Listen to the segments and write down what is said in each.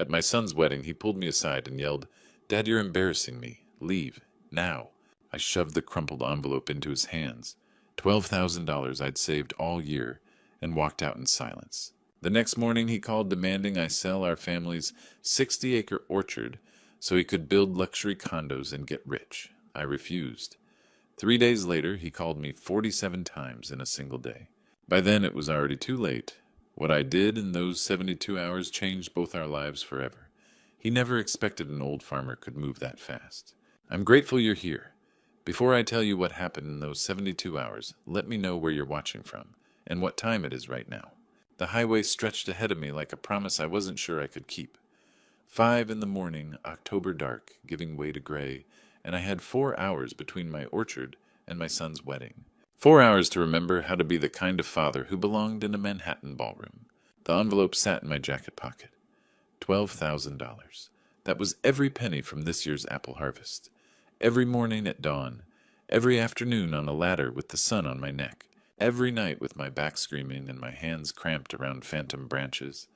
At my son's wedding, he pulled me aside and yelled, "Dad, you're embarrassing me. Leave. Now." I shoved the crumpled envelope into his hands, $12,000 I'd saved all year, and walked out in silence. The next morning he called demanding I sell our family's 60-acre orchard so he could build luxury condos and get rich. I refused. 3 days later, he called me 47 times in a single day. By then, it was already too late. What I did in those 72 hours changed both our lives forever. He never expected an old farmer could move that fast. I'm grateful you're here. Before I tell you what happened in those 72 hours, let me know where you're watching from and what time it is right now. The highway stretched ahead of me like a promise I wasn't sure I could keep. 5 in the morning, October dark, giving way to gray, and I had 4 hours between my orchard and my son's wedding. 4 hours to remember how to be the kind of father who belonged in a Manhattan ballroom. The envelope sat in my jacket pocket. $12,000. That was every penny from this year's apple harvest. Every morning at dawn. Every afternoon on a ladder with the sun on my neck. Every night with my back screaming and my hands cramped around phantom branches.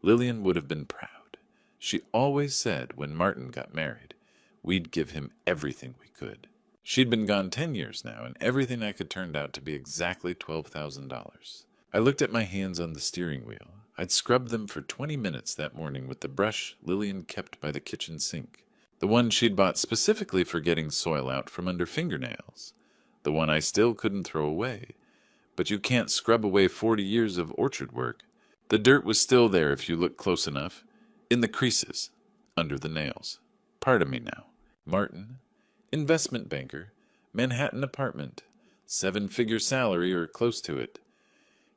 Lillian would have been proud. She always said when Martin got married, we'd give him everything we could. She'd been gone 10 years now, and everything I could turned out to be exactly $12,000. I looked at my hands on the steering wheel. I'd scrubbed them for 20 minutes that morning with the brush Lillian kept by the kitchen sink. The one she'd bought specifically for getting soil out from under fingernails. The one I still couldn't throw away. But you can't scrub away 40 years of orchard work. The dirt was still there if you looked close enough. In the creases. Under the nails. Pardon me now. Martin. Investment banker, Manhattan apartment, 7-figure salary or close to it.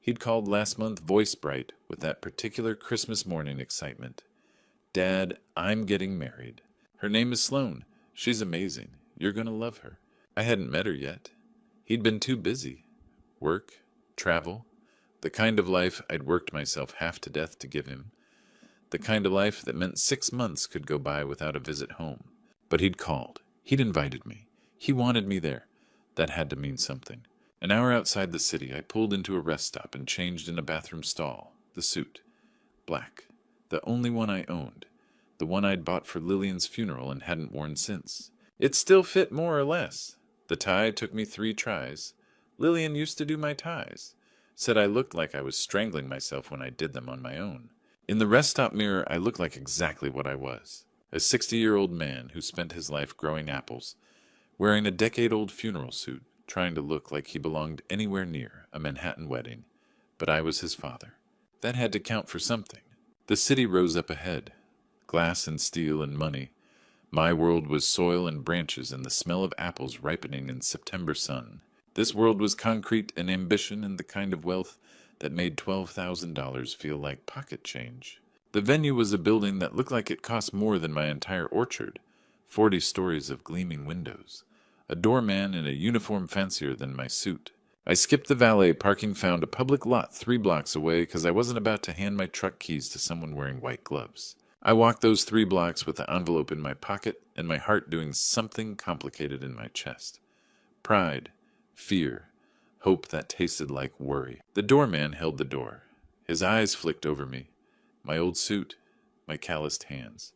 He'd called last month voice bright with that particular Christmas morning excitement. Dad, I'm getting married. Her name is Sloane. She's amazing. You're going to love her. I hadn't met her yet. He'd been too busy. Work, travel, the kind of life I'd worked myself half to death to give him. The kind of life that meant 6 months could go by without a visit home. But he'd called. He'd invited me. He wanted me there. That had to mean something. An hour outside the city, I pulled into a rest stop and changed in a bathroom stall. The suit. Black. The only one I owned. The one I'd bought for Lillian's funeral and hadn't worn since. It still fit more or less. The tie took me 3 tries. Lillian used to do my ties. Said I looked like I was strangling myself when I did them on my own. In the rest stop mirror, I looked like exactly what I was. A 60-year-old man who spent his life growing apples, wearing a decade-old funeral suit, trying to look like he belonged anywhere near a Manhattan wedding. But I was his father. That had to count for something. The city rose up ahead. Glass and steel and money. My world was soil and branches and the smell of apples ripening in September sun. This world was concrete and ambition and the kind of wealth that made $12,000 feel like pocket change. The venue was a building that looked like it cost more than my entire orchard. 40 stories of gleaming windows. A doorman in a uniform fancier than my suit. I skipped the valet parking, found a public lot 3 blocks away because I wasn't about to hand my truck keys to someone wearing white gloves. I walked those 3 blocks with the envelope in my pocket and my heart doing something complicated in my chest. Pride, fear, hope that tasted like worry. The doorman held the door. His eyes flicked over me. My old suit, my calloused hands,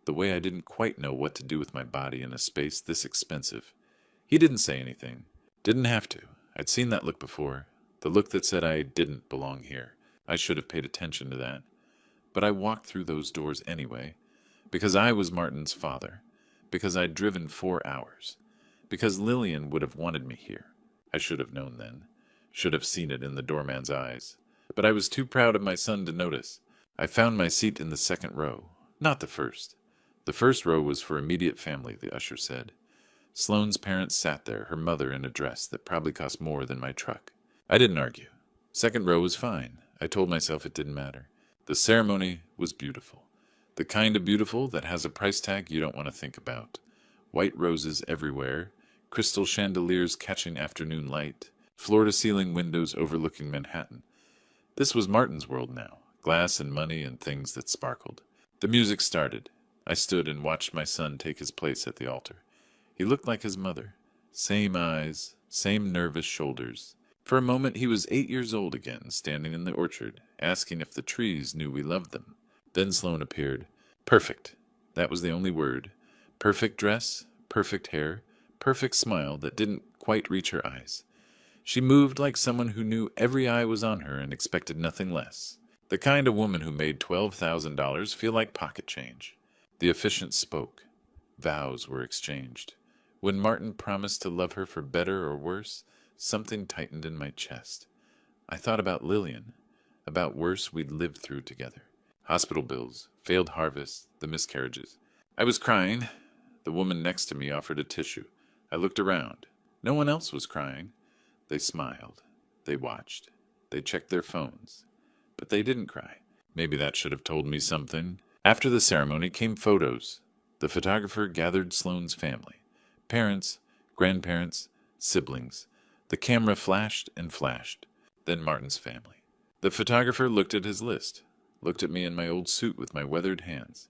the way I didn't quite know what to do with my body in a space this expensive. He didn't say anything. Didn't have to. I'd seen that look before. The look that said I didn't belong here. I should have paid attention to that. But I walked through those doors anyway, because I was Martin's father, because I'd driven 4 hours, because Lillian would have wanted me here. I should have known then. Should have seen it in the doorman's eyes. But I was too proud of my son to notice. I found my seat in the 2nd row, not the 1st. The 1st row was for immediate family, the usher said. Sloane's parents sat there, her mother in a dress that probably cost more than my truck. I didn't argue. 2nd row was fine. I told myself it didn't matter. The ceremony was beautiful. The kind of beautiful that has a price tag you don't want to think about. White roses everywhere, crystal chandeliers catching afternoon light, floor-to-ceiling windows overlooking Manhattan. This was Martin's world now. Glass and money and things that sparkled. The music started. I stood and watched my son take his place at the altar. He looked like his mother. Same eyes, same nervous shoulders. For a moment he was 8 years old again, standing in the orchard, asking if the trees knew we loved them. Then Sloane appeared. Perfect. That was the only word. Perfect dress, perfect hair, perfect smile that didn't quite reach her eyes. She moved like someone who knew every eye was on her and expected nothing less. The kind of woman who made $12,000 feel like pocket change. The officiant spoke. Vows were exchanged. When Martin promised to love her for better or worse, something tightened in my chest. I thought about Lillian, about worse we'd lived through together. Hospital bills, failed harvests, the miscarriages. I was crying. The woman next to me offered a tissue. I looked around. No one else was crying. They smiled. They watched. They checked their phones. But they didn't cry. Maybe that should have told me something. After the ceremony came photos. The photographer gathered Sloane's family. Parents, grandparents, siblings. The camera flashed and flashed. Then Martin's family. The photographer looked at his list. Looked at me in my old suit with my weathered hands.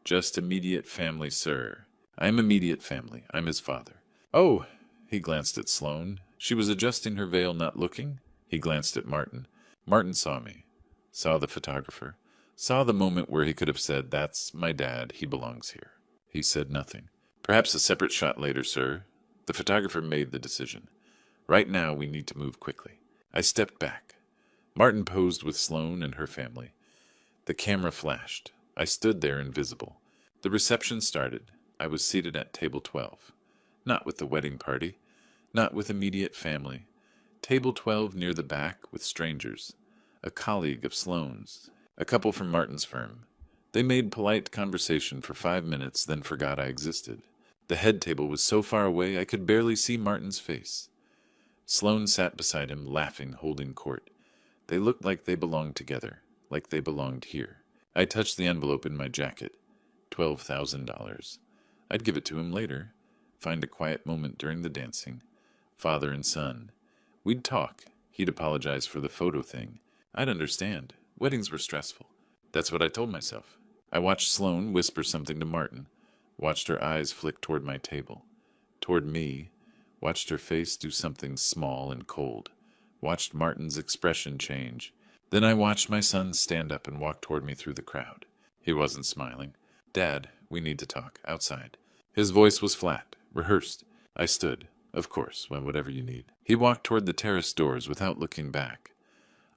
Just immediate family, sir. I am immediate family. I'm his father. Oh, he glanced at Sloane. She was adjusting her veil, not looking. He glanced at Martin. Martin saw me. Saw the photographer. Saw the moment where he could have said, "That's my dad. He belongs here." He said nothing. "Perhaps a separate shot later, sir." The photographer made the decision. "Right now, we need to move quickly." I stepped back. Martin posed with Sloane and her family. The camera flashed. I stood there invisible. The reception started. I was seated at table 12. Not with the wedding party. Not with immediate family. Table 12 near the back with strangers. A colleague of Sloane's. A couple from Martin's firm. They made polite conversation for 5 minutes, then forgot I existed. The head table was so far away I could barely see Martin's face. Sloane sat beside him, laughing, holding court. They looked like they belonged together, like they belonged here. I touched the envelope in my jacket. $12,000. I'd give it to him later. Find a quiet moment during the dancing. Father and son. We'd talk. He'd apologize for the photo thing. I'd understand. Weddings were stressful. That's what I told myself. I watched Sloane whisper something to Martin. Watched her eyes flick toward my table. Toward me. Watched her face do something small and cold. Watched Martin's expression change. Then I watched my son stand up and walk toward me through the crowd. He wasn't smiling. "Dad, we need to talk. Outside." His voice was flat, rehearsed. I stood. "Of course, whatever you need." He walked toward the terrace doors without looking back.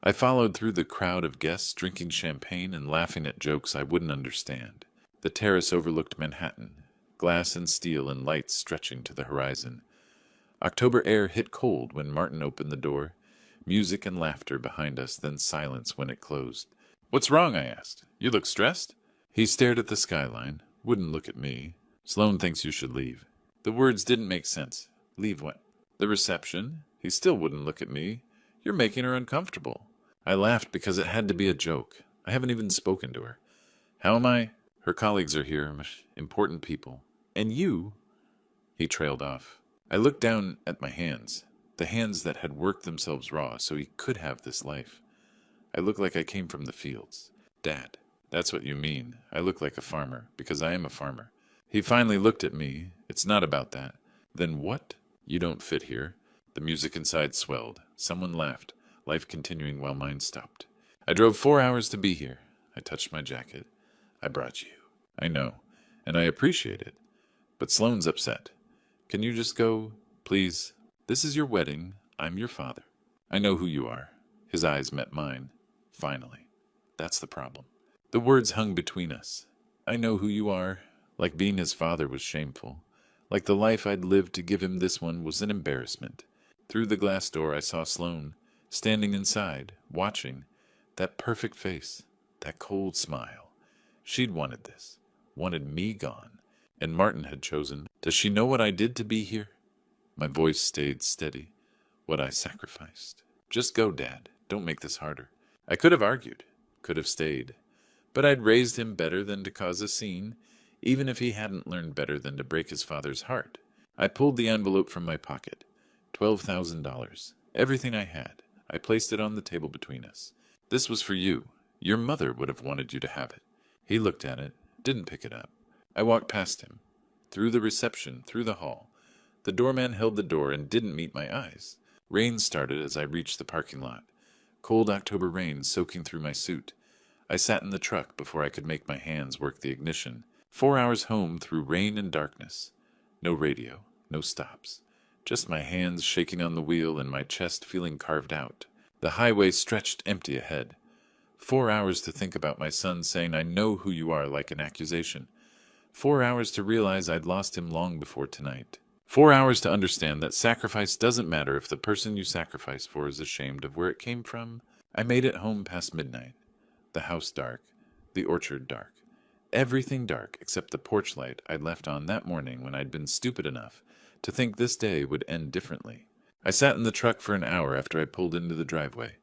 I followed through the crowd of guests drinking champagne and laughing at jokes I wouldn't understand. The terrace overlooked Manhattan, glass and steel and lights stretching to the horizon. October air hit cold when Martin opened the door. Music and laughter behind us, then silence when it closed. "What's wrong?" I asked. "You look stressed?" He stared at the skyline, wouldn't look at me. "Sloane thinks you should leave." The words didn't make sense. Leave what? The reception? He still wouldn't look at me. "You're making her uncomfortable." I laughed because it had to be a joke. I haven't even spoken to her. "How am I?" "Her colleagues are here, important people. And you?" He trailed off. I looked down at my hands, the hands that had worked themselves raw so he could have this life. I looked like I came from the fields. "Dad, that's what you mean. I look like a farmer, because I am a farmer." He finally looked at me. "It's not about that." "Then what?" "You don't fit here." The music inside swelled. Someone laughed, life continuing while mine stopped. "I drove 4 hours to be here." I touched my jacket. "I brought you." "I know, and I appreciate it. But Sloane's upset. Can you just go, please? This is your wedding. I'm your father. I know who you are." His eyes met mine. Finally. That's the problem. The words hung between us. "I know who you are." Like being his father was shameful. Like the life I'd lived to give him this one was an embarrassment. Through the glass door I saw Sloane, standing inside, watching. That perfect face, that cold smile. She'd wanted this, wanted me gone. And Martin had chosen. Does she know what I did to be here? My voice stayed steady. What I sacrificed. "Just go, Dad. Don't make this harder." I could have argued, could have stayed. But I'd raised him better than to cause a scene, even if he hadn't learned better than to break his father's heart. I pulled the envelope from my pocket. $12,000. Everything I had. I placed it on the table between us. "This was for you. Your mother would have wanted you to have it." He looked at it, didn't pick it up. I walked past him. Through the reception, through the hall. The doorman held the door and didn't meet my eyes. Rain started as I reached the parking lot. Cold October rain soaking through my suit. I sat in the truck before I could make my hands work the ignition. 4 hours home through rain and darkness. No radio, no stops. Just my hands shaking on the wheel and my chest feeling carved out. The highway stretched empty ahead. 4 hours to think about my son saying, "I know who you are," like an accusation. 4 hours to realize I'd lost him long before tonight. 4 hours to understand that sacrifice doesn't matter if the person you sacrifice for is ashamed of where it came from. I made it home past midnight. The house dark, the orchard dark. Everything dark except the porch light I'd left on that morning when I'd been stupid enough to think this day would end differently. I sat in the truck for an hour after I pulled into the driveway.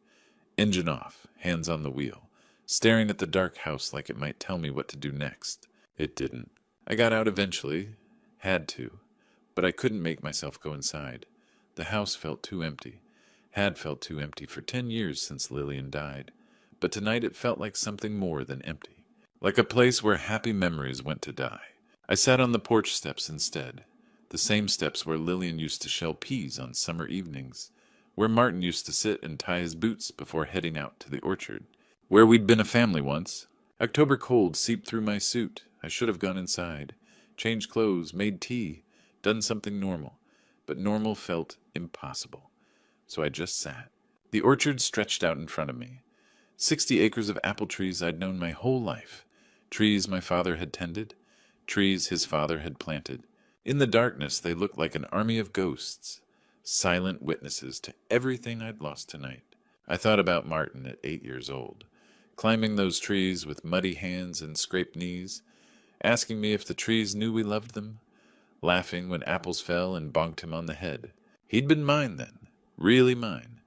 Engine off, hands on the wheel, staring at the dark house like it might tell me what to do next. It didn't. I got out eventually. Had to. But I couldn't make myself go inside. The house felt too empty. Had felt too empty for 10 years since Lillian died. But tonight it felt like something more than empty. Like a place where happy memories went to die. I sat on the porch steps instead. The same steps where Lillian used to shell peas on summer evenings. Where Martin used to sit and tie his boots before heading out to the orchard. Where we'd been a family once. October cold seeped through my suit. I should have gone inside. Changed clothes, made tea. Done something normal. But normal felt impossible. So I just sat. The orchard stretched out in front of me. 60 acres of apple trees I'd known my whole life. Trees my father had tended. Trees his father had planted. In the darkness they looked like an army of ghosts. Silent witnesses to everything I'd lost tonight. I thought about Martin at 8 years old. Climbing those trees with muddy hands and scraped knees. Asking me if the trees knew we loved them. Laughing when apples fell and bonked him on the head. He'd been mine then. Really mine.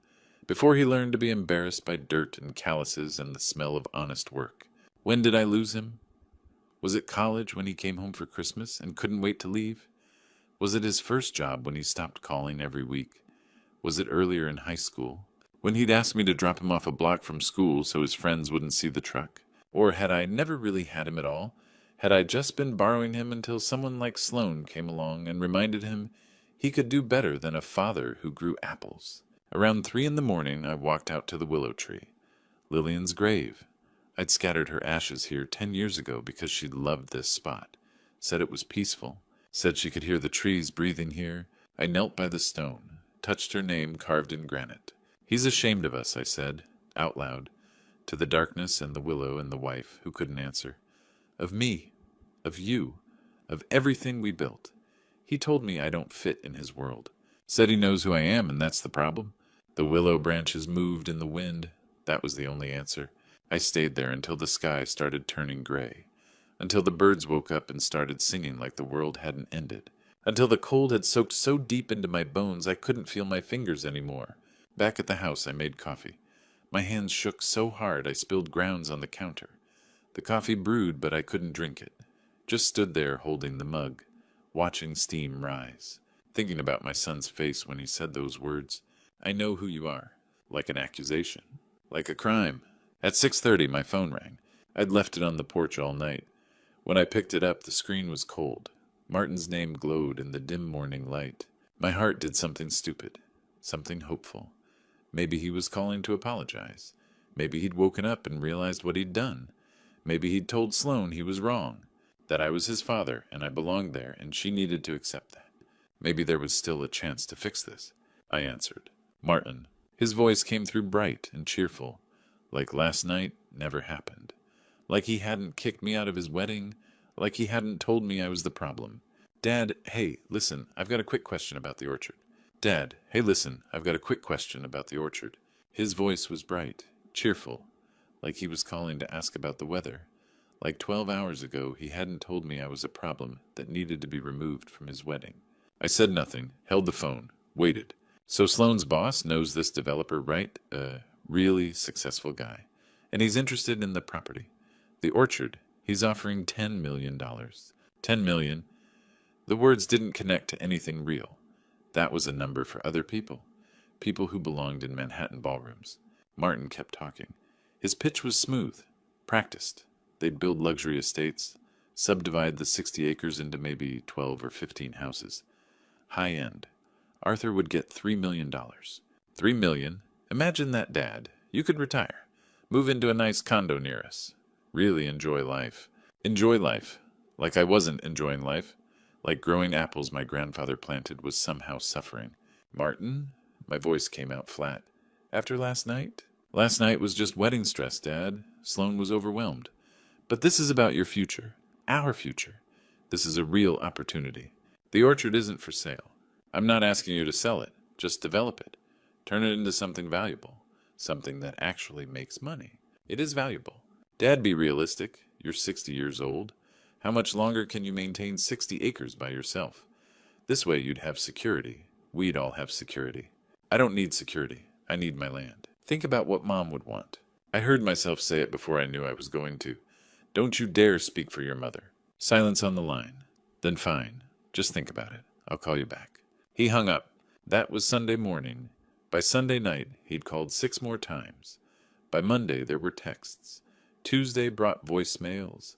Before he learned to be embarrassed by dirt and calluses and the smell of honest work. When did I lose him? Was it college when he came home for Christmas and couldn't wait to leave? Was it his first job when he stopped calling every week? Was it earlier in high school, when he'd asked me to drop him off a block from school so his friends wouldn't see the truck? Or had I never really had him at all? Had I just been borrowing him until someone like Sloane came along and reminded him he could do better than a father who grew apples? Around 3 a.m, I walked out to the willow tree. Lillian's grave. I'd scattered her ashes here 10 years ago because she'd loved this spot. Said it was peaceful. Said she could hear the trees breathing here. I knelt by the stone, touched her name carved in granite. "He's ashamed of us," I said, out loud, to the darkness and the willow and the wife who couldn't answer. "Of me, of you, of everything we built. He told me I don't fit in his world. Said he knows who I am, and that's the problem." The willow branches moved in the wind. That was the only answer. I stayed there until the sky started turning gray. Until the birds woke up and started singing like the world hadn't ended. Until the cold had soaked so deep into my bones I couldn't feel my fingers anymore. Back at the house I made coffee. My hands shook so hard I spilled grounds on the counter. The coffee brewed, but I couldn't drink it. Just stood there holding the mug, watching steam rise. Thinking about my son's face when he said those words. "I know who you are." Like an accusation. Like a crime. At 6:30 my phone rang. I'd left it on the porch all night. When I picked it up, the screen was cold. Martin's name glowed in the dim morning light. My heart did something stupid. Something hopeful. Maybe he was calling to apologize. Maybe he'd woken up and realized what he'd done. Maybe he'd told Sloane he was wrong. That I was his father and I belonged there and she needed to accept that. Maybe there was still a chance to fix this. I answered. "Martin." His voice came through bright and cheerful. Like last night never happened. Like he hadn't kicked me out of his wedding. Like he hadn't told me I was the problem. "Dad, hey, listen, I've got a quick question about the orchard." "Dad, hey, listen, I've got a quick question about the orchard." His voice was bright, cheerful, like he was calling to ask about the weather. Like 12 hours ago, he hadn't told me I was a problem that needed to be removed from his wedding. I said nothing, held the phone, waited. So Sloane's boss knows this developer, right? A really successful guy. And he's interested in the property. The orchard. He's offering $10 million. $10 million. The words didn't connect to anything real. That was a number for other people. People who belonged in Manhattan ballrooms. Martin kept talking. His pitch was smooth. Practiced. They'd build luxury estates. Subdivide the 60 acres into maybe 12 or 15 houses. High end. Arthur would get $3 million. $3 million? Imagine that, Dad. You could retire. Move into a nice condo near us. Really enjoy life. Enjoy life. Like I wasn't enjoying life. Like growing apples my grandfather planted was somehow suffering. Martin? My voice came out flat. After last night? Last night was just wedding stress, Dad. Sloane was overwhelmed. But this is about your future. Our future. This is a real opportunity. The orchard isn't for sale. I'm not asking you to sell it. Just develop it. Turn it into something valuable. Something that actually makes money. It is valuable. Dad, be realistic. You're 60 years old. How much longer can you maintain 60 acres by yourself? This way you'd have security. We'd all have security. I don't need security. I need my land. Think about what Mom would want. I heard myself say it before I knew I was going to. Don't you dare speak for your mother. Silence on the line. Then fine. Just think about it. I'll call you back. He hung up. That was Sunday morning. By Sunday night, he'd called 6 more times. By Monday, there were texts. Tuesday brought voicemails.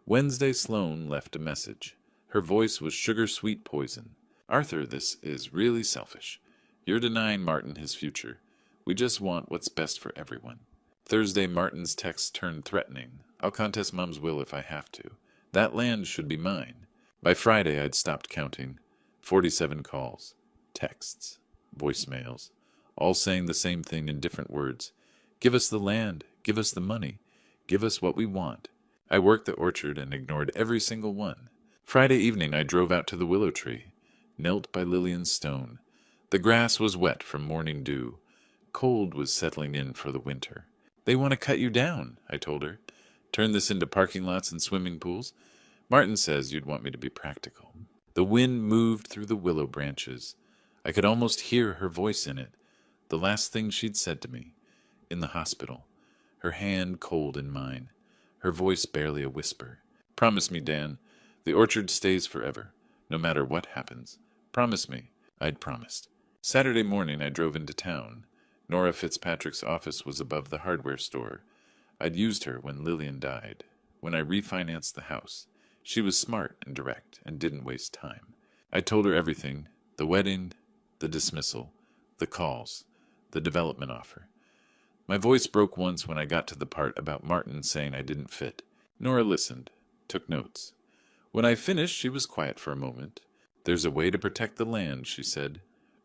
Wednesday, Sloane left a message. Her voice was sugar-sweet poison. Arthur, this is really selfish. You're denying Martin his future. We just want what's best for everyone. Thursday, Martin's text turned threatening. I'll contest Mom's will if I have to. That land should be mine. By Friday, I'd stopped counting. 47 calls. Texts. Voicemails. All saying the same thing in different words. Give us the land. Give us the money. Give us what we want. I worked the orchard and ignored every single one. Friday evening, I drove out to the willow tree. Knelt by Lillian's stone. The grass was wet from morning dew. Cold was settling in for the winter. They want to cut you down, I told her. Turn this into parking lots and swimming pools. Martin says you'd want me to be practical. The wind moved through the willow branches. I could almost hear her voice in it. The last thing she'd said to me. In the hospital. Her hand cold in mine. Her voice barely a whisper. Promise me, Dan. The orchard stays forever. No matter what happens. Promise me. I'd promised. Saturday morning I drove into town. Nora Fitzpatrick's office was above the hardware store. I'd used her when Lillian died. When I refinanced the house. She was smart and direct and didn't waste time. I told her everything. The wedding, the dismissal, the calls, the development offer. My voice broke once when I got to the part about Martin saying I didn't fit. Nora listened, took notes. When I finished, she was quiet for a moment. There's a way to protect the land, she said.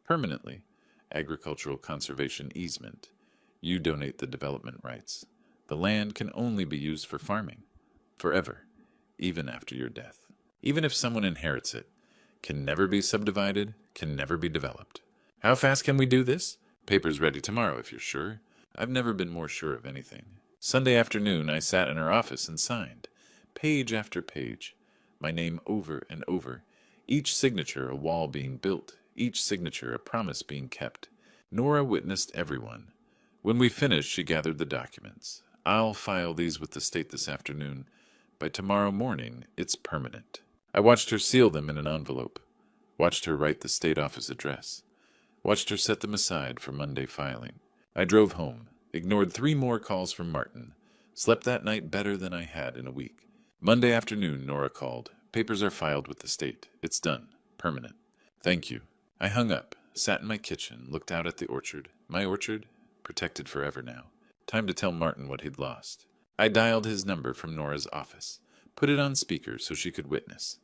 Permanently. Agricultural conservation easement. You donate the development rights. The land can only be used for farming. Forever. Even after your death. Even if someone inherits it. Can never be subdivided, can never be developed. How fast can we do this? Paper's ready tomorrow if you're sure. I've never been more sure of anything. Sunday afternoon I sat in her office and signed. Page after page. My name over and over. Each signature a wall being built. Each signature a promise being kept. Nora witnessed everyone. When we finished, she gathered the documents. I'll file these with the state this afternoon. By tomorrow morning, it's permanent. I watched her seal them in an envelope. Watched her write the state office address. Watched her set them aside for Monday filing. I drove home. Ignored 3 more calls from Martin. Slept that night better than I had in a week. Monday afternoon, Nora called. Papers are filed with the state. It's done. Permanent. Thank you. I hung up, sat in my kitchen, looked out at the orchard. My orchard? Protected forever now. Time to tell Martin what he'd lost. I dialed his number from Nora's office. Put it on speaker so she could witness.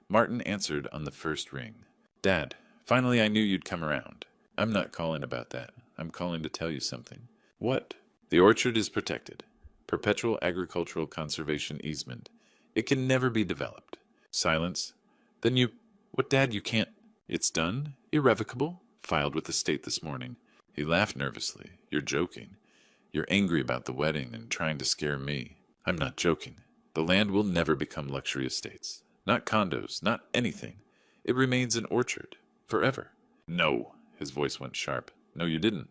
Martin answered on the first ring. Dad, finally I knew you'd come around. I'm not calling about that. I'm calling to tell you something. What? The orchard is protected. Perpetual agricultural conservation easement. It can never be developed. Silence. Then you... What, Dad, you can't... It's done? Irrevocable? Filed with the state this morning. He laughed nervously. You're joking. You're angry about the wedding and trying to scare me. I'm not joking. The land will never become luxury estates. Not condos, not anything. It remains an orchard. Forever. No. His voice went sharp. No, you didn't.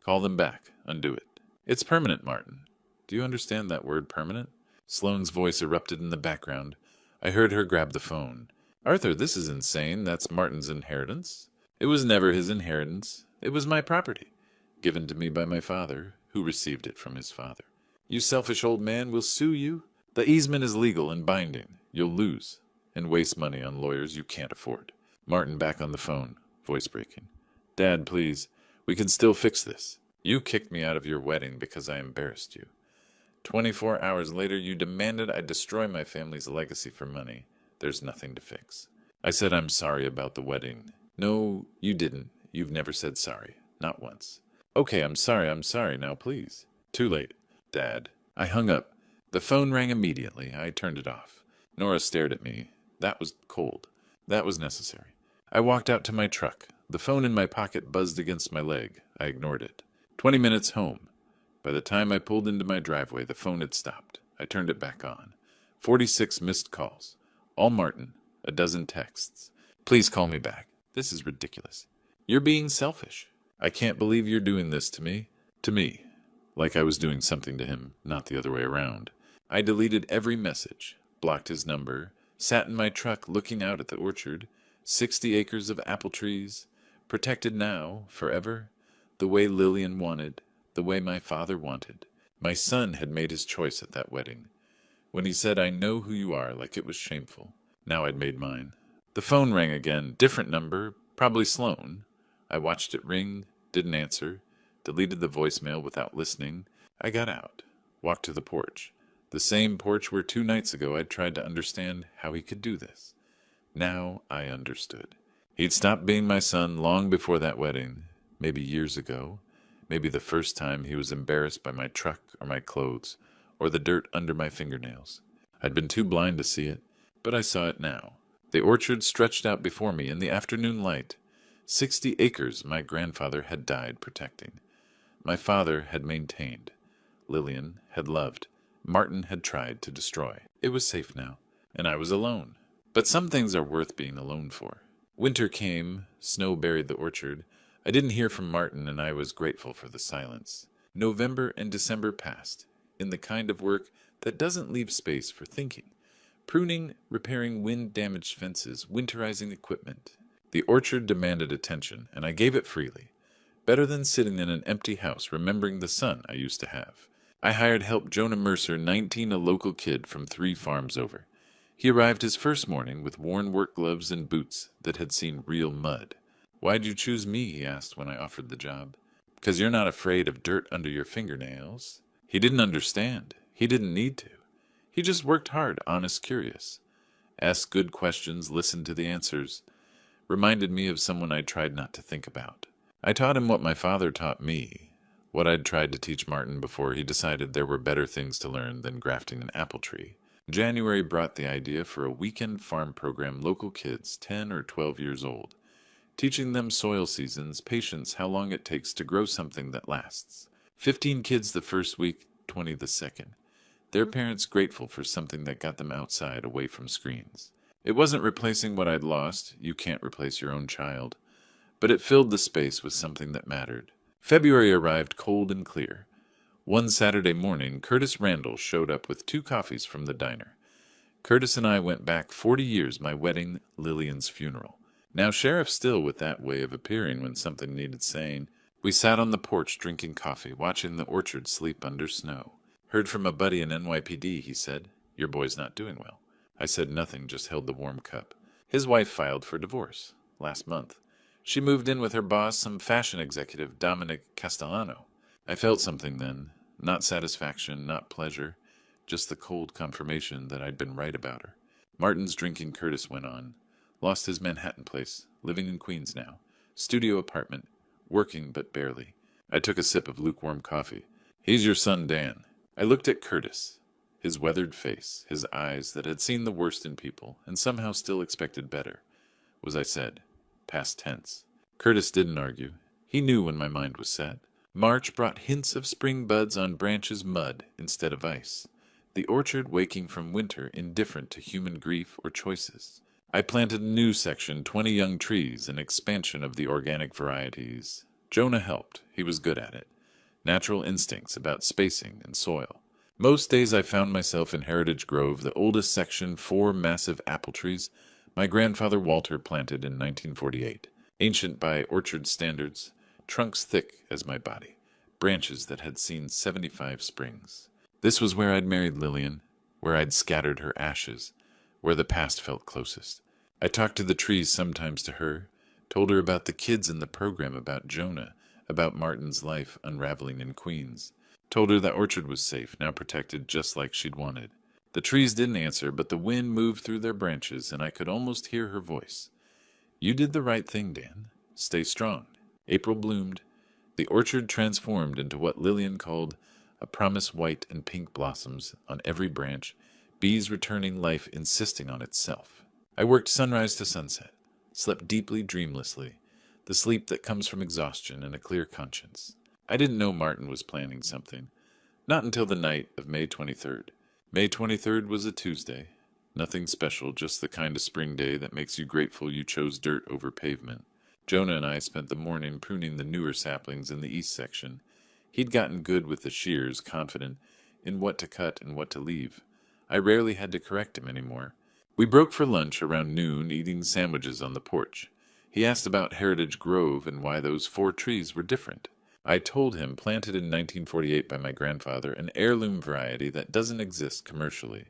Call them back. Undo it. It's permanent, Martin. Do you understand that word, permanent? Sloane's voice erupted in the background. I heard her grab the phone. Arthur, this is insane. That's Martin's inheritance. It was never his inheritance. It was my property. Given to me by my father, who received it from his father. You selfish old man, we'll sue you. The easement is legal and binding. You'll lose. And waste money on lawyers you can't afford. Martin back on the phone, voice breaking. Dad, please. We can still fix this. You kicked me out of your wedding because I embarrassed you. 24 hours later, you demanded I destroy my family's legacy for money. There's nothing to fix. I said I'm sorry about the wedding. No, you didn't. You've never said sorry. Not once. Okay, I'm sorry, now please. Too late. Dad. I hung up. The phone rang immediately. I turned it off. Nora stared at me. That was cold. That was necessary. I walked out to my truck. The phone in my pocket buzzed against my leg. I ignored it. 20 minutes home. By the time I pulled into my driveway, the phone had stopped. I turned it back on. 46 missed calls. All Martin. A dozen texts. Please call me back. This is ridiculous. You're being selfish. I can't believe you're doing this to me. To me. Like I was doing something to him, not the other way around. I deleted every message, blocked his number, sat in my truck looking out at the orchard, 60 acres of apple trees, protected now, forever, the way Lillian wanted, the way my father wanted. My son had made his choice at that wedding. When he said, I know who you are, like it was shameful. Now I'd made mine. The phone rang again, different number, probably Sloan. I watched it ring, didn't answer, deleted the voicemail without listening. I got out, walked to the porch. The same porch where 2 nights ago I'd tried to understand how he could do this. Now I understood. He'd stopped being my son long before that wedding, maybe years ago, maybe the first time he was embarrassed by my truck or my clothes, or the dirt under my fingernails. I'd been too blind to see it, but I saw it now. The orchard stretched out before me in the afternoon light. 60 acres my grandfather had died protecting. My father had maintained. Lillian had loved. Martin had tried to destroy. It was safe now, and I was alone. But some things are worth being alone for. Winter came, snow buried the orchard. I didn't hear from Martin, and I was grateful for the silence. November and December passed, in the kind of work that doesn't leave space for thinking. Pruning, repairing wind-damaged fences, winterizing equipment. The orchard demanded attention, and I gave it freely. Better than sitting in an empty house remembering the son I used to have. I hired help Jonah Mercer, 19, a local kid from 3 farms over. He arrived his first morning with worn work gloves and boots that had seen real mud. Why'd you choose me, he asked when I offered the job. Because you're not afraid of dirt under your fingernails. He didn't understand. He didn't need to. He just worked hard, honest, curious. Asked good questions, listened to the answers. Reminded me of someone I tried not to think about. I taught him what my father taught me, what I'd tried to teach Martin before he decided there were better things to learn than grafting an apple tree. January brought the idea for a weekend farm program, local kids 10 or 12 years old, teaching them soil seasons, patience, how long it takes to grow something that lasts. 15 kids the first week, 20 the second. Their parents grateful for something that got them outside, away from screens. It wasn't replacing what I'd lost. You can't replace your own child. But it filled the space with something that mattered. February arrived cold and clear. One Saturday morning, Curtis Randall showed up with 2 coffees from the diner. Curtis and I went back 40 years, my wedding, Lillian's funeral. Now Sheriff still with that way of appearing when something needed saying. We sat on the porch drinking coffee, watching the orchard sleep under snow. Heard from a buddy in NYPD, he said. Your boy's not doing well. I said nothing, just held the warm cup. His wife filed for divorce last month. She moved in with her boss, some fashion executive, Dominic Castellano. I felt something then. Not satisfaction, not pleasure. Just the cold confirmation that I'd been right about her. Martin's drinking Curtis went on. Lost his Manhattan place. Living in Queens now. Studio apartment. Working, but barely. I took a sip of lukewarm coffee. He's your son, Dan. I looked at Curtis. His weathered face, his eyes that had seen the worst in people, and somehow still expected better. Was I said. Past tense. Curtis didn't argue. He knew when my mind was set. March brought hints of spring buds on branches mud instead of ice. The orchard waking from winter, indifferent to human grief or choices. I planted a new section, 20 young trees, an expansion of the organic varieties. Jonah helped. He was good at it. Natural instincts about spacing and soil. Most days I found myself in Heritage Grove, the oldest section, 4 massive apple trees my grandfather Walter planted in 1948. Ancient by orchard standards, trunks thick as my body, branches that had seen 75 springs. This was where I'd married Lillian, where I'd scattered her ashes, where the past felt closest. I talked to the trees sometimes to her, told her about the kids in the program, about Jonah, about Martin's life unraveling in Queens. Told her that orchard was safe, now protected just like she'd wanted. The trees didn't answer, but the wind moved through their branches, and I could almost hear her voice. You did the right thing, Dan. Stay strong. April bloomed. The orchard transformed into what Lillian called a promise white and pink blossoms on every branch, bees returning life insisting on itself. I worked sunrise to sunset, slept deeply, dreamlessly, the sleep that comes from exhaustion and a clear conscience. I didn't know Martin was planning something. Not until the night of May 23rd. May 23rd was a Tuesday. Nothing special, just the kind of spring day that makes you grateful you chose dirt over pavement. Jonah and I spent the morning pruning the newer saplings in the east section. He'd gotten good with the shears, confident in what to cut and what to leave. I rarely had to correct him anymore. We broke for lunch around noon, eating sandwiches on the porch. He asked about Heritage Grove and why those 4 trees were different. I told him, planted in 1948 by my grandfather, an heirloom variety that doesn't exist commercially.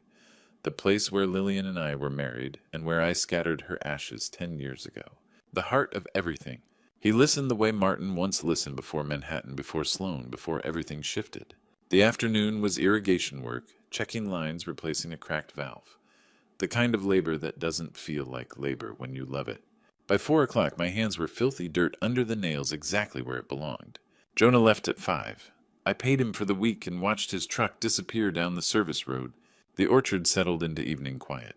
The place where Lillian and I were married, and where I scattered her ashes 10 years ago. The heart of everything. He listened the way Martin once listened before Manhattan, before Sloan, before everything shifted. The afternoon was irrigation work, checking lines, replacing a cracked valve. The kind of labor that doesn't feel like labor when you love it. By 4 o'clock, my hands were filthy dirt under the nails, exactly where it belonged. Jonah left at 5. I paid him for the week and watched his truck disappear down the service road. The orchard settled into evening quiet.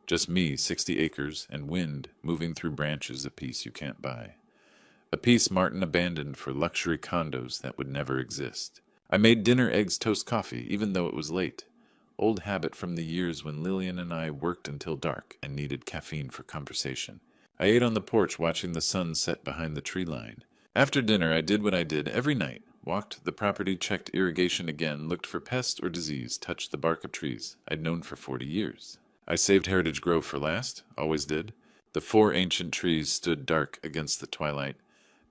Just me, 60 acres, and wind moving through branches, a piece you can't buy. A piece Martin abandoned for luxury condos that would never exist. I made dinner, eggs, toast, coffee, even though it was late. Old habit from the years when Lillian and I worked until dark and needed caffeine for conversation. I ate on the porch watching the sun set behind the tree line. After dinner, I did what I did every night. Walked the property, checked irrigation again, looked for pest or disease, touched the bark of trees I'd known for 40 years. I saved Heritage Grove for last, always did. The 4 ancient trees stood dark against the twilight,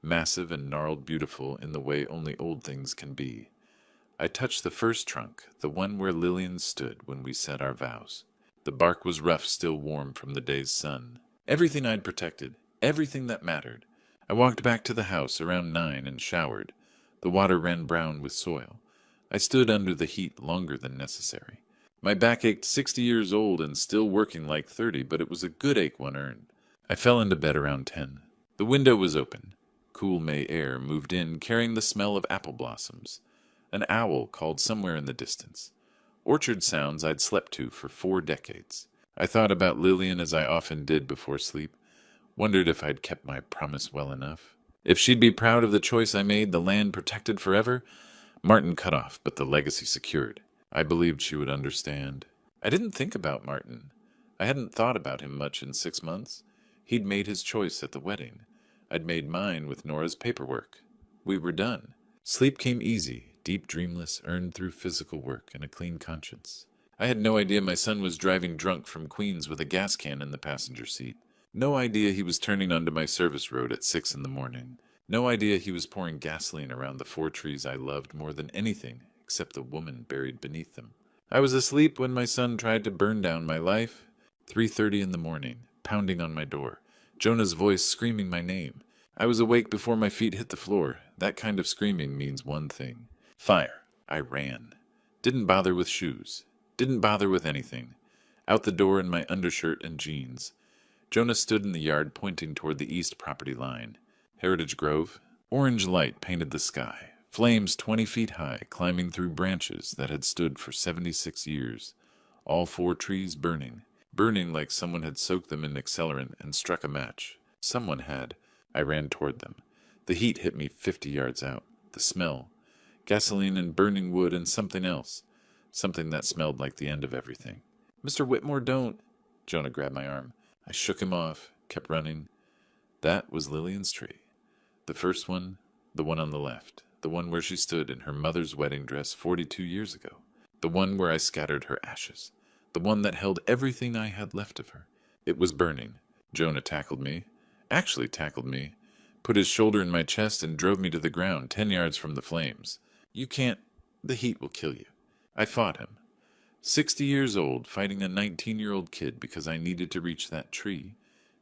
massive and gnarled, beautiful in the way only old things can be. I touched the first trunk, the one where Lillian stood when we said our vows. The bark was rough, still warm from the day's sun. Everything I'd protected, everything that mattered. I walked back to the house around 9 and showered. The water ran brown with soil. I stood under the heat longer than necessary. My back ached 60 years old and still working like 30, but it was a good ache one earned. I fell into bed around 10. The window was open. Cool May air moved in, carrying the smell of apple blossoms. An owl called somewhere in the distance. Orchard sounds I'd slept to for 4 decades. I thought about Lillian as I often did before sleep. Wondered if I'd kept my promise well enough. If she'd be proud of the choice I made, the land protected forever. Martin cut off, but the legacy secured. I believed she would understand. I didn't think about Martin. I hadn't thought about him much in 6 months. He'd made his choice at the wedding. I'd made mine with Nora's paperwork. We were done. Sleep came easy, deep, dreamless, earned through physical work and a clean conscience. I had no idea my son was driving drunk from Queens with a gas can in the passenger seat. No idea he was turning onto my service road at 6 in the morning. No idea he was pouring gasoline around the 4 trees I loved more than anything, except the woman buried beneath them. I was asleep when my son tried to burn down my life. 3:30 in the morning, pounding on my door. Jonah's voice screaming my name. I was awake before my feet hit the floor. That kind of screaming means one thing. Fire. I ran. Didn't bother with shoes. Didn't bother with anything. Out the door in my undershirt and jeans. Jonah stood in the yard pointing toward the east property line. Heritage Grove. Orange light painted the sky. Flames 20 feet high, climbing through branches that had stood for 76 years. All 4 trees burning. Burning like someone had soaked them in accelerant and struck a match. Someone had. I ran toward them. The heat hit me 50 yards out. The smell. Gasoline and burning wood and something else. Something that smelled like the end of everything. Mr. Whitmore, don't. Jonah grabbed my arm. I shook him off, kept running. That was Lillian's tree. The first one, the one on the left. The one where she stood in her mother's wedding dress 42 years ago. The one where I scattered her ashes. The one that held everything I had left of her. It was burning. Jonah tackled me. Actually tackled me. Put his shoulder in my chest and drove me to the ground 10 yards from the flames. You can't. The heat will kill you. I fought him. 60 years old, fighting a 19-year-old kid because I needed to reach that tree,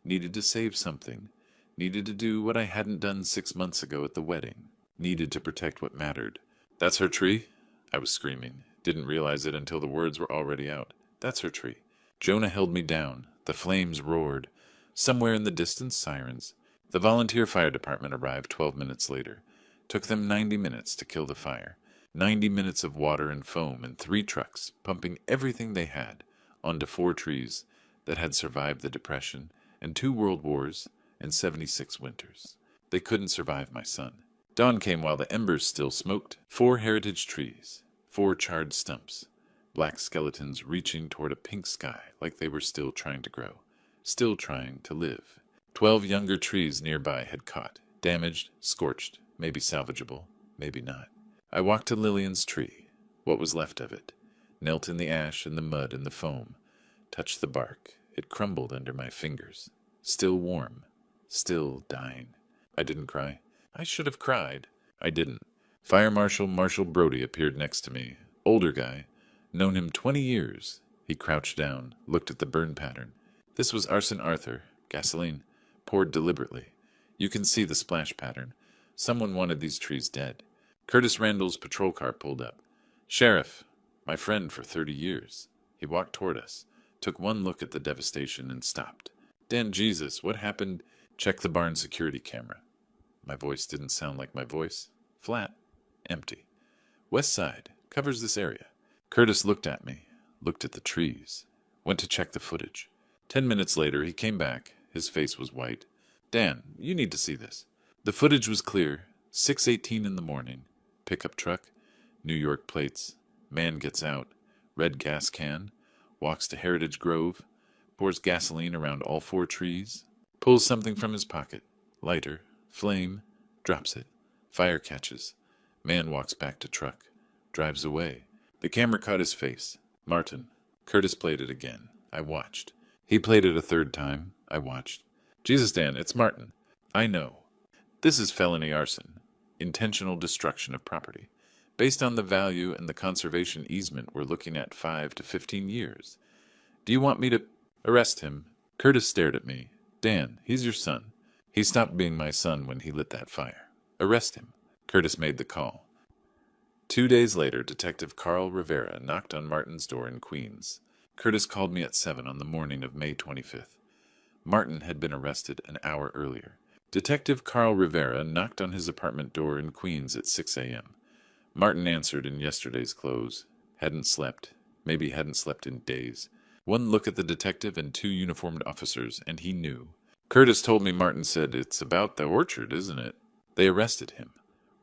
needed to save something, needed to do what I hadn't done 6 months ago at the wedding, needed to protect what mattered. That's her tree? I was screaming. Didn't realize it until the words were already out. That's her tree. Jonah held me down. The flames roared. Somewhere in the distance, sirens. The volunteer fire department arrived 12 minutes later. Took them 90 minutes to kill the fire. 90 minutes of water and foam in 3 trucks, pumping everything they had onto 4 trees that had survived the Depression and 2 world wars and 76 winters. They couldn't survive my son. Dawn came while the embers still smoked. 4 heritage trees, 4 charred stumps, black skeletons reaching toward a pink sky like they were still trying to grow, still trying to live. 12 younger trees nearby had caught, damaged, scorched, maybe salvageable, maybe not. I walked to Lillian's tree, what was left of it, knelt in the ash and the mud and the foam, touched the bark. It crumbled under my fingers, still warm, still dying. I didn't cry. I should have cried. I didn't. Fire Marshal Marshal Brody appeared next to me. Older guy. Known him 20 years. He crouched down, looked at the burn pattern. This was arson Arthur, gasoline, poured deliberately. You can see the splash pattern. Someone wanted these trees dead. Curtis Randall's patrol car pulled up. Sheriff, my friend for 30 years. He walked toward us, took one look at the devastation and stopped. Dan Jesus, what happened? Check the barn security camera. My voice didn't sound like my voice. Flat. Empty. West side. Covers this area. Curtis looked at me. Looked at the trees. Went to check the footage. 10 minutes later, he came back. His face was white. Dan, you need to see this. The footage was clear. 6:18 in the morning. Pickup truck. New York plates. Man gets out. Red gas can. Walks to Heritage Grove. Pours gasoline around all 4 trees. Pulls something from his pocket. Lighter. Flame. Drops it. Fire catches. Man walks back to truck. Drives away. The camera caught his face. Martin. Curtis played it again. I watched. He played it a 3rd time. I watched. Jesus, Dan, it's Martin. I know. This is felony arson. Intentional destruction of property. Based on the value and the conservation easement, we're looking at 5 to 15 years. Do you want me to arrest him? Curtis stared at me. Dan, he's your son. He stopped being my son when he lit that fire. Arrest him. Curtis made the call. 2 days later, Detective Carl Rivera knocked on Martin's door in Queens. Curtis called me at 7 on the morning of May 25th. Martin had been arrested an hour earlier. Detective Carl Rivera knocked on his apartment door in Queens at 6 a.m. Martin answered in yesterday's clothes. Hadn't slept. Maybe hadn't slept in days. One look at the detective and 2 uniformed officers, and he knew. Curtis told me Martin said, "It's about the orchard, isn't it?" They arrested him.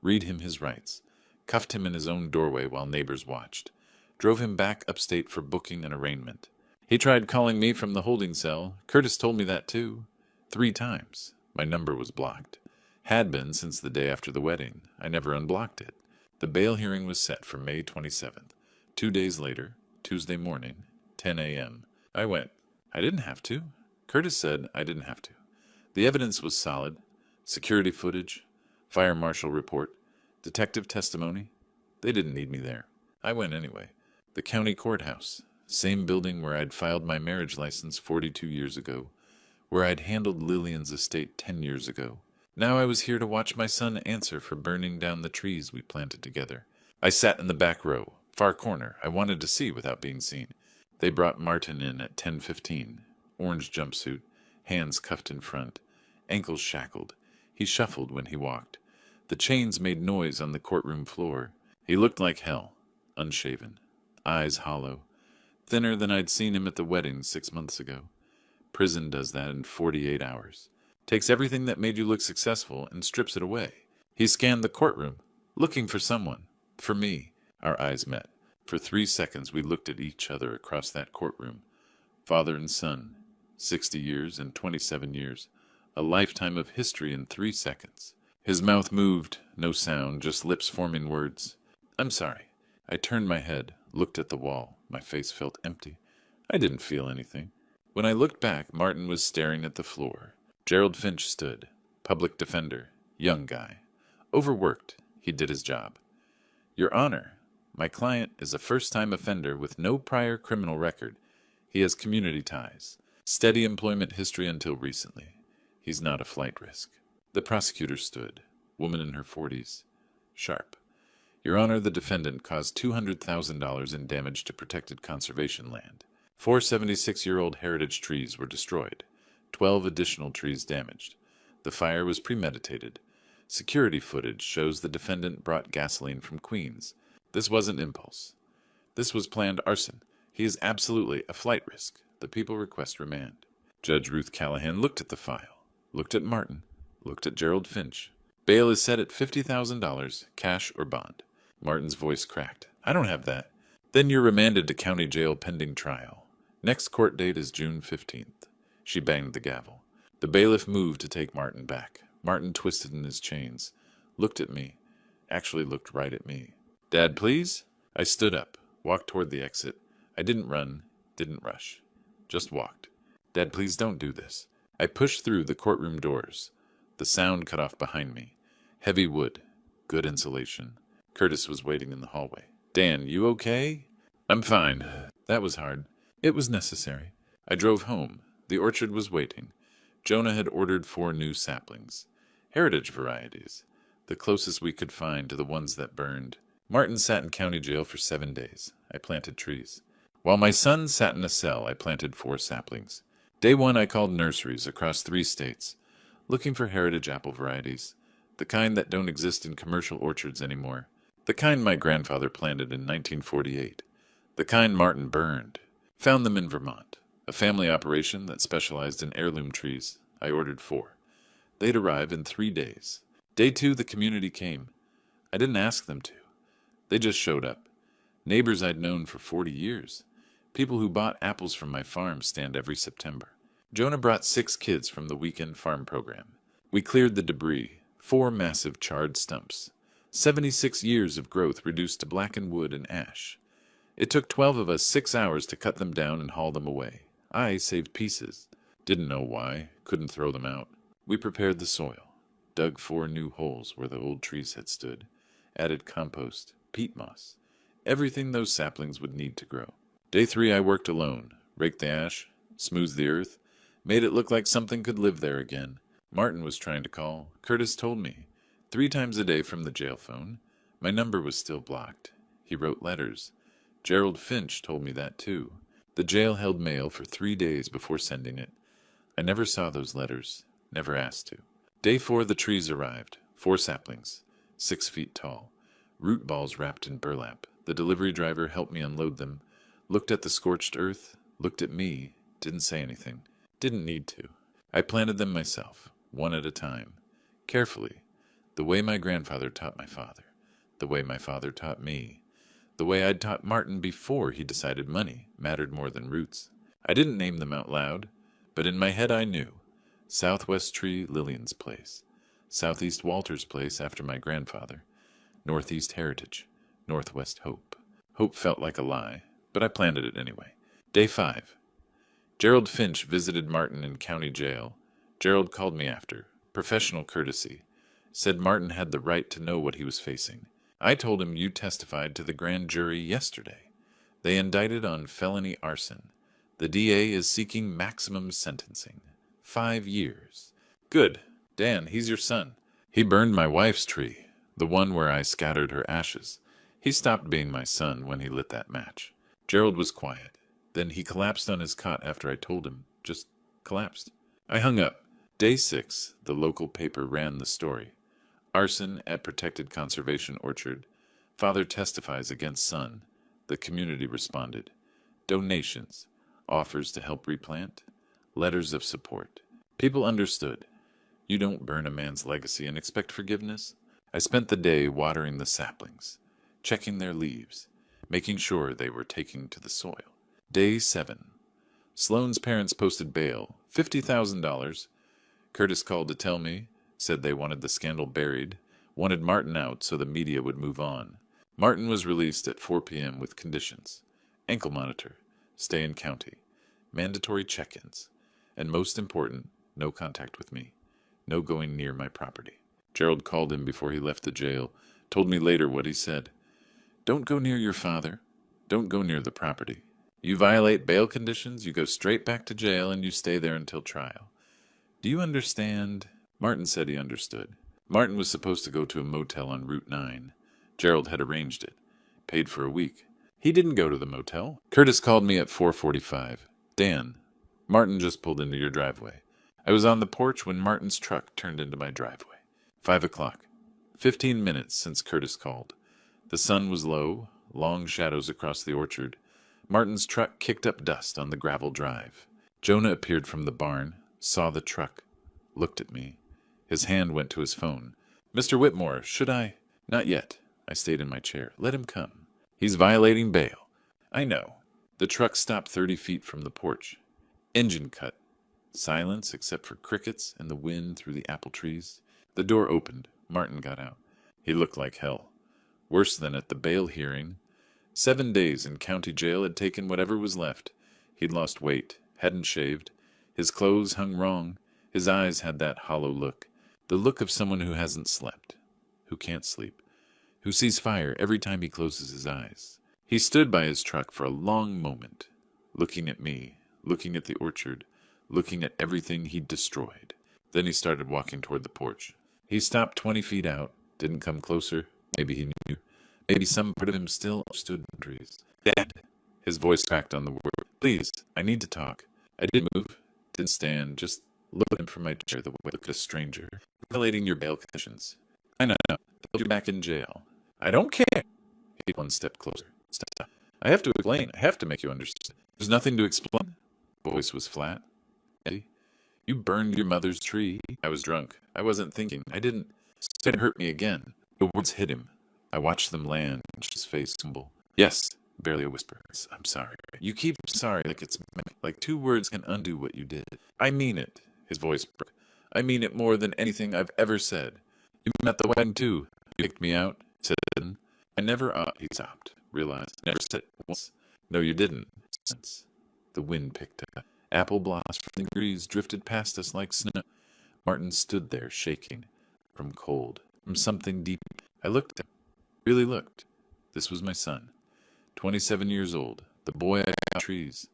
Read him his rights. Cuffed him in his own doorway while neighbors watched. Drove him back upstate for booking an arraignment. He tried calling me from the holding cell. Curtis told me that too. 3 times. My number was blocked. Had been since the day after the wedding. I never unblocked it. The bail hearing was set for May 27th. 2 days later, Tuesday morning, 10 a.m. I went. I didn't have to. Curtis said I didn't have to. The evidence was solid. Security footage, fire marshal report, detective testimony. They didn't need me there. I went anyway. The county courthouse, same building where I'd filed my marriage license 42 years ago, where I'd handled Lillian's estate 10 years ago. Now I was here to watch my son answer for burning down the trees we planted together. I sat in the back row, far corner. I wanted to see without being seen. They brought Martin in at 10:15. Orange jumpsuit, hands cuffed in front, ankles shackled. He shuffled when he walked. The chains made noise on the courtroom floor. He looked like hell, unshaven, eyes hollow, thinner than I'd seen him at the wedding 6 months ago. Prison does that in 48 hours. Takes everything that made you look successful and strips it away. He scanned the courtroom, looking for someone. For me. Our eyes met. For 3 seconds we looked at each other across that courtroom. Father and son. 60 years and 27 years. A lifetime of history in 3 seconds. His mouth moved, no sound, just lips forming words. I'm sorry. I turned my head, looked at the wall. My face felt empty. I didn't feel anything. When I looked back, Martin was staring at the floor. Gerald Finch stood. Public defender. Young guy. Overworked. He did his job. Your Honor, my client is a first-time offender with no prior criminal record. He has community ties. Steady employment history until recently. He's not a flight risk. The prosecutor stood. Woman in her 40s. Sharp. Your Honor, the defendant caused $200,000 in damage to protected conservation land. 4 76-year-old heritage trees were destroyed. 12 additional trees damaged. The fire was premeditated. Security footage shows the defendant brought gasoline from Queens. This wasn't impulse. This was planned arson. He is absolutely a flight risk. The people request remand. Judge Ruth Callahan looked at the file, looked at Martin, looked at Gerald Finch. Bail is set at $50,000, cash or bond. Martin's voice cracked. I don't have that. Then you're remanded to county jail pending trial. Next court date is June 15th. She banged the gavel. The bailiff moved to take Martin back. Martin twisted in his chains, looked at me, actually looked right at me. Dad, please? I stood up, walked toward the exit. I didn't run, didn't rush, just walked. Dad, please don't do this. I pushed through the courtroom doors. The sound cut off behind me. Heavy wood, good insulation. Curtis was waiting in the hallway. Dan, you okay? I'm fine. That was hard. It was necessary. I drove home. The orchard was waiting. Jonah had ordered 4 new saplings. Heritage varieties. The closest we could find to the ones that burned. Martin sat in county jail for 7 days. I planted trees. While my son sat in a cell, I planted 4 saplings. Day 1, I called nurseries across 3 states, looking for heritage apple varieties, the kind that don't exist in commercial orchards anymore, the kind my grandfather planted in 1948, the kind Martin burned. Found them in Vermont, a family operation that specialized in heirloom trees. I ordered 4. They'd arrive in 3 days. Day 2, the community came. I didn't ask them to. They just showed up. Neighbors I'd known for 40 years. People who bought apples from my farm stand every September. Jonah brought 6 kids from the weekend farm program. We cleared the debris, 4 massive charred stumps. 76 years of growth reduced to blackened wood and ash. It took 12 of us 6 hours to cut them down and haul them away. I saved pieces. Didn't know why, couldn't throw them out. We prepared the soil, dug 4 new holes where the old trees had stood, added compost, peat moss, everything those saplings would need to grow. Day 3, I worked alone, raked the ash, smoothed the earth, made it look like something could live there again. Martin was trying to call. Curtis told me. 3 times a day from the jail phone. My number was still blocked. He wrote letters. Gerald Finch told me that too. The jail held mail for 3 days before sending it. I never saw those letters, never asked to. Day 4, the trees arrived. 4 saplings, 6 feet tall. Root balls wrapped in burlap. The delivery driver helped me unload them. Looked at the scorched earth, looked at me, didn't say anything. Didn't need to. I planted them myself, one at a time, carefully, the way my grandfather taught my father, the way my father taught me, the way I'd taught Martin before he decided money mattered more than roots. I didn't name them out loud, but in my head I knew. Southwest Tree, Lillian's place. Southeast Walter's place after my grandfather. Northeast Heritage. Northwest Hope. Hope felt like a lie, but I planted it anyway. Day 5. Gerald Finch visited Martin in county jail. Gerald called me after. Professional courtesy. Said Martin had the right to know what he was facing. I told him you testified to the grand jury yesterday. They indicted on felony arson. The DA is seeking maximum sentencing. 5 years. Good. Dan, he's your son. He burned my wife's tree, the one where I scattered her ashes. He stopped being my son when he lit that match. Gerald was quiet. Then he collapsed on his cot after I told him. Just collapsed. I hung up. Day 6, the local paper ran the story. Arson at protected conservation orchard. Father testifies against son. The community responded. Donations. Offers to help replant. Letters of support. People understood. You don't burn a man's legacy and expect forgiveness. I spent the day watering the saplings, checking their leaves, making sure they were taking to the soil. Day 7. Sloane's parents posted bail, $50,000. Curtis called to tell me, said they wanted the scandal buried, wanted Martin out so the media would move on. Martin was released at 4 p.m. with conditions. Ankle monitor, stay in county, mandatory check-ins, and most important, no contact with me, no going near my property. Gerald called him before he left the jail, told me later what he said. Don't go near your father. Don't go near the property. You violate bail conditions, you go straight back to jail, and you stay there until trial. Do you understand? Martin said he understood. Martin was supposed to go to a motel on Route 9. Gerald had arranged it. Paid for a week. He didn't go to the motel. Curtis called me at 4:45. Dan, Martin just pulled into your driveway. I was on the porch when Martin's truck turned into my driveway. 5 o'clock. 15 minutes since Curtis called. The sun was low, long shadows across the orchard. Martin's truck kicked up dust on the gravel drive. Jonah appeared from the barn, saw the truck, looked at me. His hand went to his phone. Mr. Whitmore, should I? Not yet. I stayed in my chair. Let him come. He's violating bail. I know. The truck stopped 30 feet from the porch. Engine cut. Silence except for crickets and the wind through the apple trees. The door opened. Martin got out. He looked like hell. Worse than at the bail hearing. 7 days in county jail had taken whatever was left. He'd lost weight, hadn't shaved. His clothes hung wrong. His eyes had that hollow look. The look of someone who hasn't slept, who can't sleep, who sees fire every time he closes his eyes. He stood by his truck for a long moment, looking at me, looking at the orchard, looking at everything he'd destroyed. Then he started walking toward the porch. He stopped 20 feet out, didn't come closer. Maybe he knew. Maybe some part of him still understood boundaries. Dad! His voice cracked on the word. Please, I need to talk. I didn't move, didn't stand, just looked at him from my chair the way I look at a stranger. Violating your bail conditions. I know. They'll put you back in jail. I don't care. He one step closer. Stop. I have to explain. I have to make you understand. There's nothing to explain. Voice was flat. Eddie, you burned your mother's tree. I was drunk. I wasn't thinking. I didn't. It hurt me again. The words hit him. I watched them land. His face tremble. Yes, barely a whisper. I'm sorry. You keep sorry like it's like 2 words can undo what you did. I mean it. His voice broke. I mean it more than anything I've ever said. You met the wedding too. You kicked me out. Said I never. He stopped. Realized. Never said it once. No, you didn't. Since the wind picked up. Apple blossoms from the breeze drifted past us like snow. Martin stood there shaking. From cold. From something deep. I looked at him. Really looked. This was my son. 27 years old. The boy I got trees.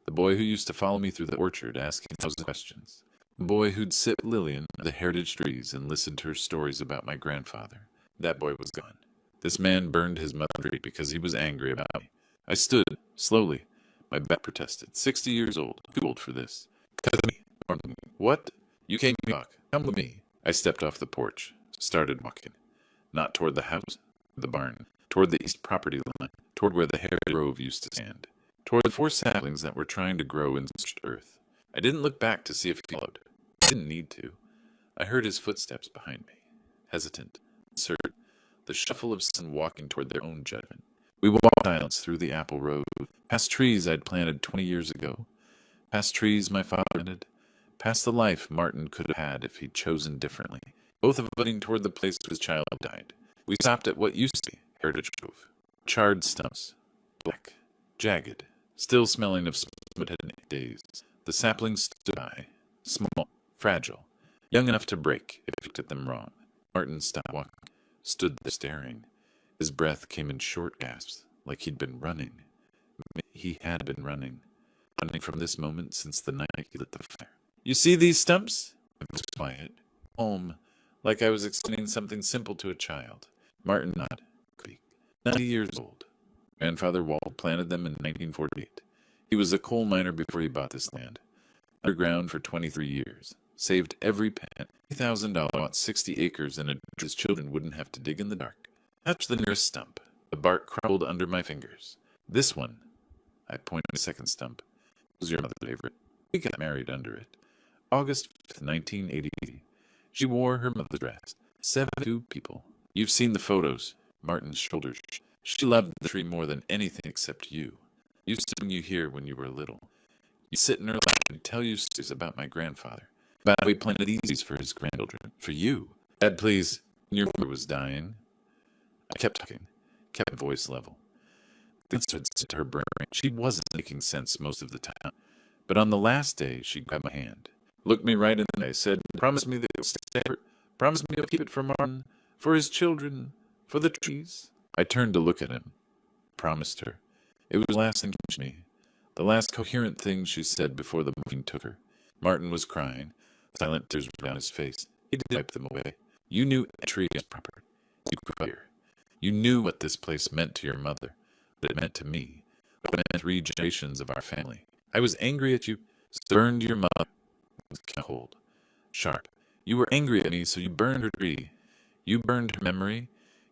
The boy who used to follow me through the orchard asking 1,000 questions. The boy who'd sit with Lillian under the heritage trees and listen to her stories about my grandfather. That boy was gone. This man burned his mother's tree because he was angry about me. I stood, slowly. My back protested. 60 years old. Too old for this. Come with me. What? You came to talk. Come with me. I stepped off the porch. Started walking. Not toward the house, the barn. Toward the east property line. Toward where the heritage grove used to stand. Toward the 4 saplings that were trying to grow in scorched earth. I didn't look back to see if he followed. I didn't need to. I heard his footsteps behind me. Hesitant. Uncertain. The shuffle of someone walking toward their own judgment. We walked in silence through the apple road, past trees I'd planted 20 years ago, past trees my father planted, past the life Martin could have had if he'd chosen differently, both of us heading toward the place where his child died. We stopped at what used to be Heritage Grove. Charred stumps, black, jagged, still smelling of smoke had in days. The saplings stood by, small, fragile, young enough to break if you looked at them wrong. Martin stopped walking, stood there staring. His breath came in short gasps, like he'd been running. He had been running from this moment since the night he lit the fire. You see these stumps? It was quiet, calm, like I was explaining something simple to a child. Martin nodded. 90 years old. Grandfather Walt planted them in 1948. He was a coal miner before he bought this land. Underground for 23 years. Saved every penny. $3,000, bought 60 acres, and his children wouldn't have to dig in the dark. That's the nearest stump. The bark crumbled under my fingers. This one, I pointed to the second stump, was your mother's favorite. We got married under it. August 5th, 1980. She wore her mother's dress. 72 people. You've seen the photos. Martin's shoulders. She loved the tree more than anything except you. Used to bring you here when you were little. You'd sit in her lap and tell you stories about my grandfather. About how he planted these for his grandchildren. For you. Dad, please. When your mother was dying. I kept talking. Kept my voice level. The answer had sent to her brain. She wasn't making sense most of the time. But on the last day, she grabbed my hand. Looked me right in the eye. Said, promise me that you'll stay. Promise me you'll keep it for Martin. For his children. For the trees. I turned to look at him. Promised her. It was the last thing she told me. The last coherent thing she said before the morning took her. Martin was crying. Silent tears ran down his face. He did wipe them away. You knew a tree as proper. You could hear. You knew what this place meant to your mother, what it meant to me, what it meant to 3 generations of our family. I was angry at you, so I burned your mother with cold, sharp. You were angry at me, so you burned her tree. You burned her memory.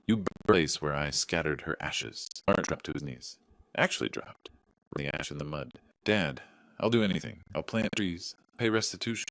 You burned the place where I scattered her ashes. Mark dropped to his knees. Actually dropped. The ash in the mud. Dad, I'll do anything. I'll plant trees, pay restitution.